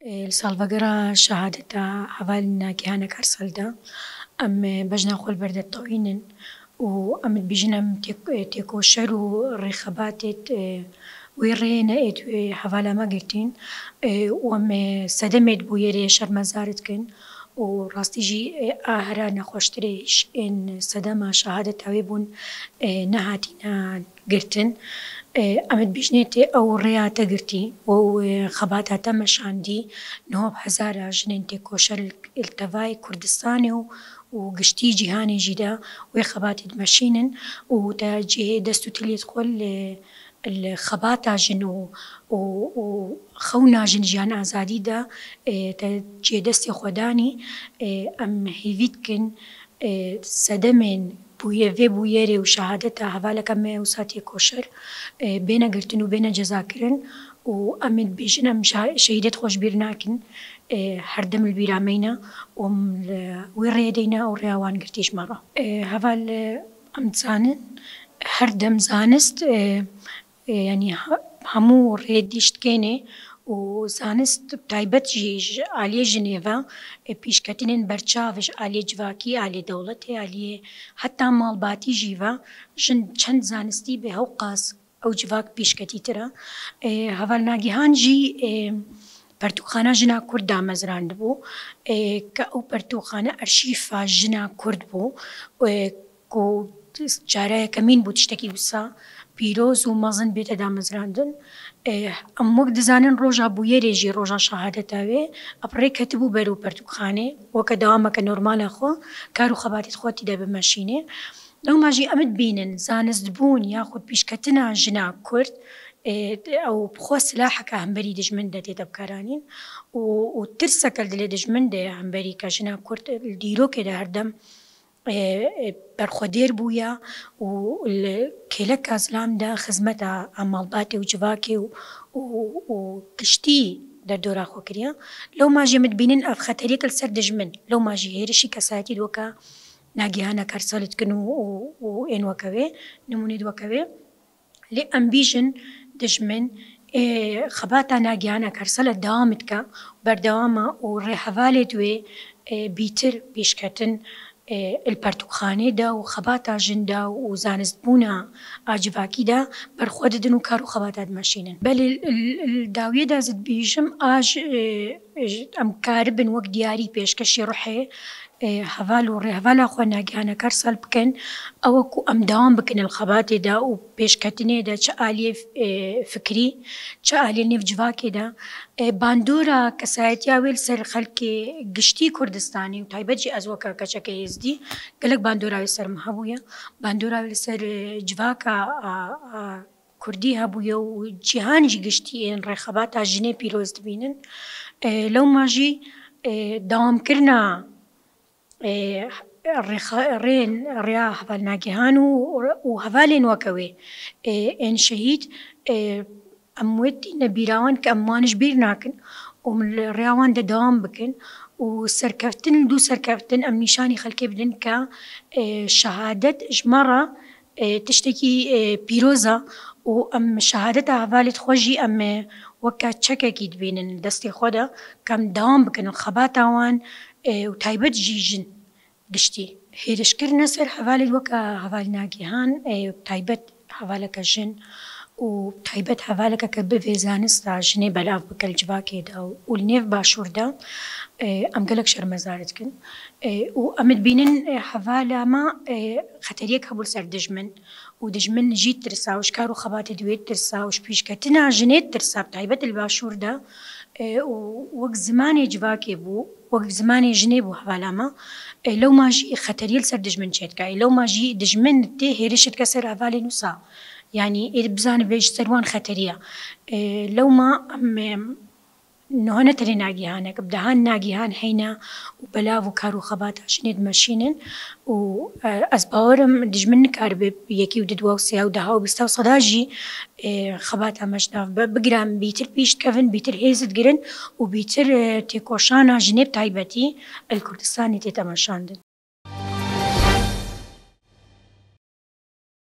السالفقرا شهادتها حوالي كهانا كارسلدا أم بجنا خول برد الطوينن وأم بيجنم تيكو شرو رخباتت ويرينا حوالا ما قلتين وأم صدمت بويري شرم زارتكن وراستيجي آهرا نخوشتريش إن صدمة شهادتها ويبون نهاتينا قرتن أمد بيجنيتي أو رياتا قرتي وخباتها تمش عندي نوب هزارة جنينتي كوشر التفاي كردستاني وقشتي جهاني جدا وخباتي دمشينن وتاجي دستو تلي تقول الخباتا جن وخونا جن جان آزادي دا تاجي دستي خوداني أم هيفيتكن صدمين في بويري وشهادتها حوالا كم وساتي كوشر بين قرتن وبين جزاكرن وأمد بيجنم شهيدت خوش بيرناكن هردم البيرامينا ويريدينا ورياوان قرتيش مرة هفال أمتزانن هردم زانست يعني همو ريديشت كيني وزانست بتايبت جيج علي جنيفا بيشكتنين برشافش علي جواكي علي دولتي علي حتى مالباتي جيفا چند زانستي بهوقاس أو جواك بيشكتي ترى هفال ناقيهان جي برتوخانة جنا كرد مزراند بو كأو برتوخانة أرشيفا جنا كرد بو كو جارة كمين بو تشتكي بسا بيروز ومازن بيت دا مزراندن أموك دزانن روجا بويري جي روجا شهادتاوي أبري كتبو برو برتوخانة وكدوامك نورمال خو كارو خباتي خواتي دا بماشيني لو ما جي أمد بينن زانست بون ياخد بيشكتنا جنا كرد أو بخو سلاحك همبري دجمنده تتبكرانين وترسكل دل دجمنده همبري كجنا كرد الديرو كده هردم برخودير بويا وكلك أزلام دا خزمتا عمالباتي وجواكي وكشتي در دورا خو كريا لو ما جي متبينين أف خطريك السر دجمن لو ما جي هيرشي كساتي دوكا ناقيهانا كارسالت كنو وإن وكوي نموني دوكوي لأمبيجن دجمن خباتا ناقيهانا كارسالت دوامتكا بردوامة ورحفالت وي بيتر بيشكتن البرتوخانه دا وخباتا جندا وزانست بونا عجباكي دا برخوددن وكارو خباتات ماشينن بل الداوية دا زد بيجم ام كاربن وقت دياري بيشكشي روحي هفالا خو ناقيهانا كارسال بكن اوكو ام دوام بكن الخباتي دا وبيشكتني دا چالي فكري چالي نيف جواكي دا باندورا كسايتيا ويل سر خلقي قشتي كردستاني وتايبت جي ازوكا كشكي يزدي قلق باندورا ويل سر مهبويا باندورا ويل سر جواكا كردي هبويا وجيهان جي قشتي ان رخباتا جني بيروز دبينن لو ما جي دوام كرنا رين ريا هفال ناقيهان وهفالين وكوي ان شهيد أموتي نبيراوان كأمانش بيرناكن ومن الرياوان دا دوام بكن وسركفتن دو سركفتن أم نشاني خلقي بدن كا شهادة جمرة تشتكي بيروزا وأم شهادتها هفالت خوجي أم وكا تشككي دبين دستي خودا كم دوام بكن الخباتاوان وتايبت جيجن قشتي هيرش كرنا سر هفالي وكا هفالي ناقيهان تايبت هفالك جن وتايبت هفالك كبفي زانستا جني بلاف بكل جواكي دا والنيف باشور دا أم قلق شرم زارتكن وأمد بينن هفالا ما خطريك هبول سر دجمن ودجمن جيت ترسا وش كارو خباتي دويت ترسا وش بيشكتنا جنيت ترسا بتايبت الباشور دا وقت زماني جواكي بو وقت زماني جني بو هفالا ما لو ما جي خطريل سر دجمن شيتكاي لو ما جي دجمن تي هيرشت كسر هفالي نوسا يعني بزان بيج سروان خطرية لو ما نهنا تري ناقيهانك بدهان ناقيهان حينا وبلاو كارو خبات عشان ماشينن وأسباورم دجمن كارب يكي وددوا وسيا ودهاو بيستو صداجي خباتها مشناف بقرام بيتر بيشت كفن بيتر هيزت قرن وبيتر تيكوشانا جنب تايبتي الكردستاني تتمشاندن